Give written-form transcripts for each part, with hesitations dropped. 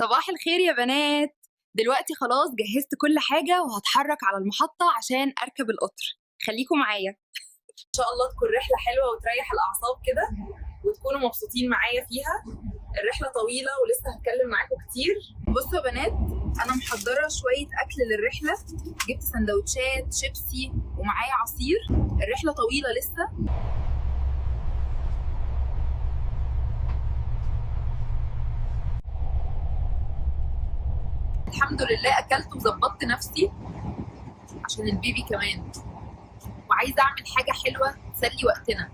صباح الخير يا بنات. دلوقتي خلاص جهزت كل حاجة وهتحرك على المحطة عشان أركب القطر. خليكم معايا إن شاء الله تكون رحلة حلوة وتريح الأعصاب كده وتكونوا مبسوطين معايا فيها. الرحلة طويلة ولسه هتكلم معاكم كتير. بصوا يا بنات، أنا محضرة شوية أكل للرحلة، جبت سندوتشات شيبسي ومعايا عصير. الرحلة طويلة لسه. الحمد لله أكلت وظبطت نفسي عشان البيبي كمان، وعايزه اعمل حاجه حلوه تسلي وقتنا.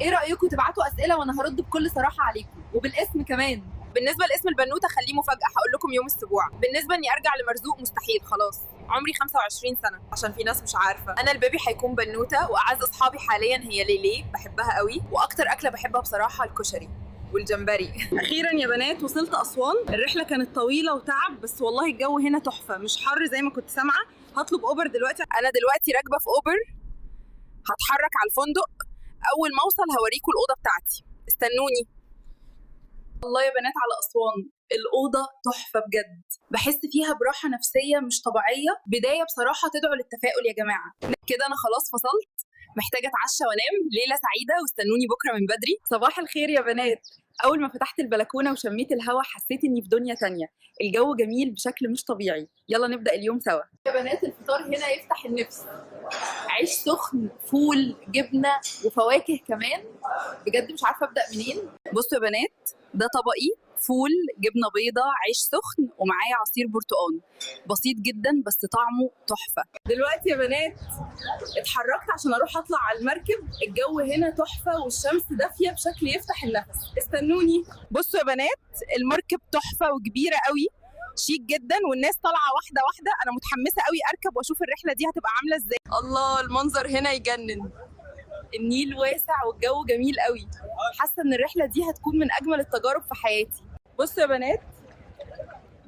ايه رايكم تبعتوا اسئله وانا هرد بكل صراحه عليكم وبالاسم كمان. بالنسبه لاسم البنوته خليه مفاجاه، هقول لكم يوم الاسبوع. بالنسبه اني ارجع لمرزوق مستحيل، خلاص عمري 25 سنه، عشان في ناس مش عارفه. انا البيبي هيكون بنوته، واعز اصحابي حاليا هي ليلي، بحبها قوي، واكتر اكله بحبها بصراحه الكشري والجمبري. اخيرا يا بنات وصلت اسوان. الرحله كانت طويله وتعب، بس والله الجو هنا تحفه، مش حر زي ما كنت سامعه. هطلب اوبر دلوقتي. انا دلوقتي راكبه في اوبر، هتحرك على الفندق. اول ما اوصل هوريكم الاوضه بتاعتي، استنوني. الله يا بنات على اسوان، الاوضه تحفه بجد، بحس فيها براحه نفسيه مش طبيعيه. بدايه بصراحه تدعو للتفاؤل يا جماعه. كده انا خلاص فصلت، محتاجه اتعشى وانام. ليله سعيده واستنوني بكره من بدري. صباح الخير يا بنات. اول ما فتحت البلكونه وشميت الهوا حسيت اني في دنيا تانية. الجو جميل بشكل مش طبيعي. يلا نبدا اليوم سوا يا بنات. الفطار هنا يفتح النفس، عيش سخن، فول، جبنه وفواكه كمان. بجد مش عارفه ابدا منين. بصوا يا بنات، ده طبقي، فول، جبنه بيضه، عيش سخن، ومعايا عصير برتقال. بسيط جدا بس طعمه تحفه. دلوقتي يا بنات اتحركت عشان اروح اطلع على المركب. الجو هنا تحفه والشمس دافيه بشكل يفتح النفس. استنوني. بصوا يا بنات، المركب تحفه وكبيره قوي، شيك جدا، والناس طالعه واحده واحده. انا متحمسه قوي اركب واشوف الرحله دي هتبقى عامله ازاي. الله، المنظر هنا يجنن، النيل واسع والجو جميل قوي. حاسه ان الرحله دي هتكون من اجمل التجارب في حياتي. بصوا يا بنات،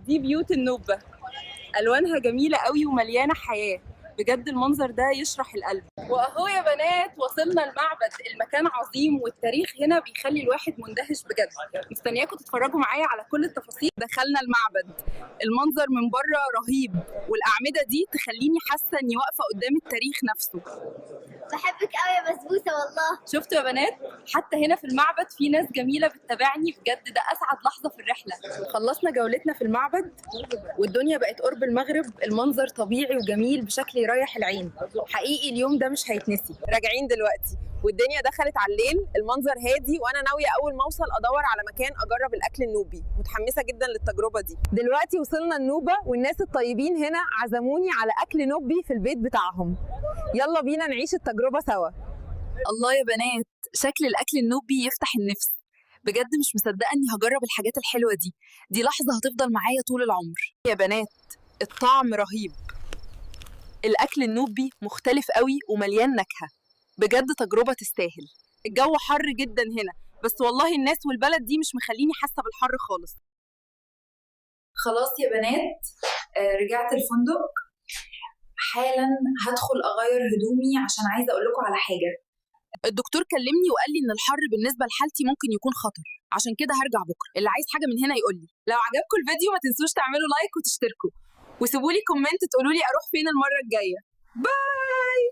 دي بيوت النوبه، الوانها جميله قوي ومليانه حياه. بجد المنظر ده يشرح القلب. واهو يا بنات وصلنا المعبد. المكان عظيم والتاريخ هنا بيخلي الواحد مندهش بجد. مستنياكم تتفرجوا معايا على كل التفاصيل. دخلنا المعبد، المنظر من بره رهيب، والاعمده دي تخليني حاسه اني واقفه قدام التاريخ نفسه. بحبك قوي يا بسبوسه والله. شفتوا يا بنات، حتى هنا في المعبد في ناس جميله بتتابعني. بجد ده اسعد لحظه في الرحله. خلصنا جولتنا في المعبد والدنيا بقت قرب المغرب. المنظر طبيعي وجميل بشكل يريح العين. حقيقي اليوم ده مش هيتنسي. راجعين دلوقتي والدنيا دخلت على الليل، المنظر هادي، وانا ناويه اول ما اوصل ادور على مكان اجرب الاكل النوبي. متحمسه جدا للتجربه دي. دلوقتي وصلنا النوبه، والناس الطيبين هنا عزموني على اكل نوبي في البيت بتاعهم. يلا بينا نعيش التجربه سوا. الله يا بنات، شكل الاكل النوبي يفتح النفس. بجد مش مصدقه اني هجرب الحاجات الحلوه دي لحظه هتفضل معايا طول العمر. يا بنات الطعم رهيب، الاكل النوبي مختلف قوي ومليان نكهه. بجد تجربه تستاهل. الجو حر جدا هنا، بس والله الناس والبلد دي مش مخليني حاسه بالحر خالص. خلاص يا بنات، رجعت الفندق حالا. هدخل اغير هدومي عشان عايزه اقول لكم على حاجه. الدكتور كلمني وقال لي ان الحر بالنسبه لحالتي ممكن يكون خطر، عشان كده هرجع بكره. اللي عايز حاجه من هنا يقول لي. لو عجبكم الفيديو ما تنسوش تعملوا لايك وتشتركوا، وسيبوا لي كومنت تقولوا لي اروح فين المره الجايه. باي.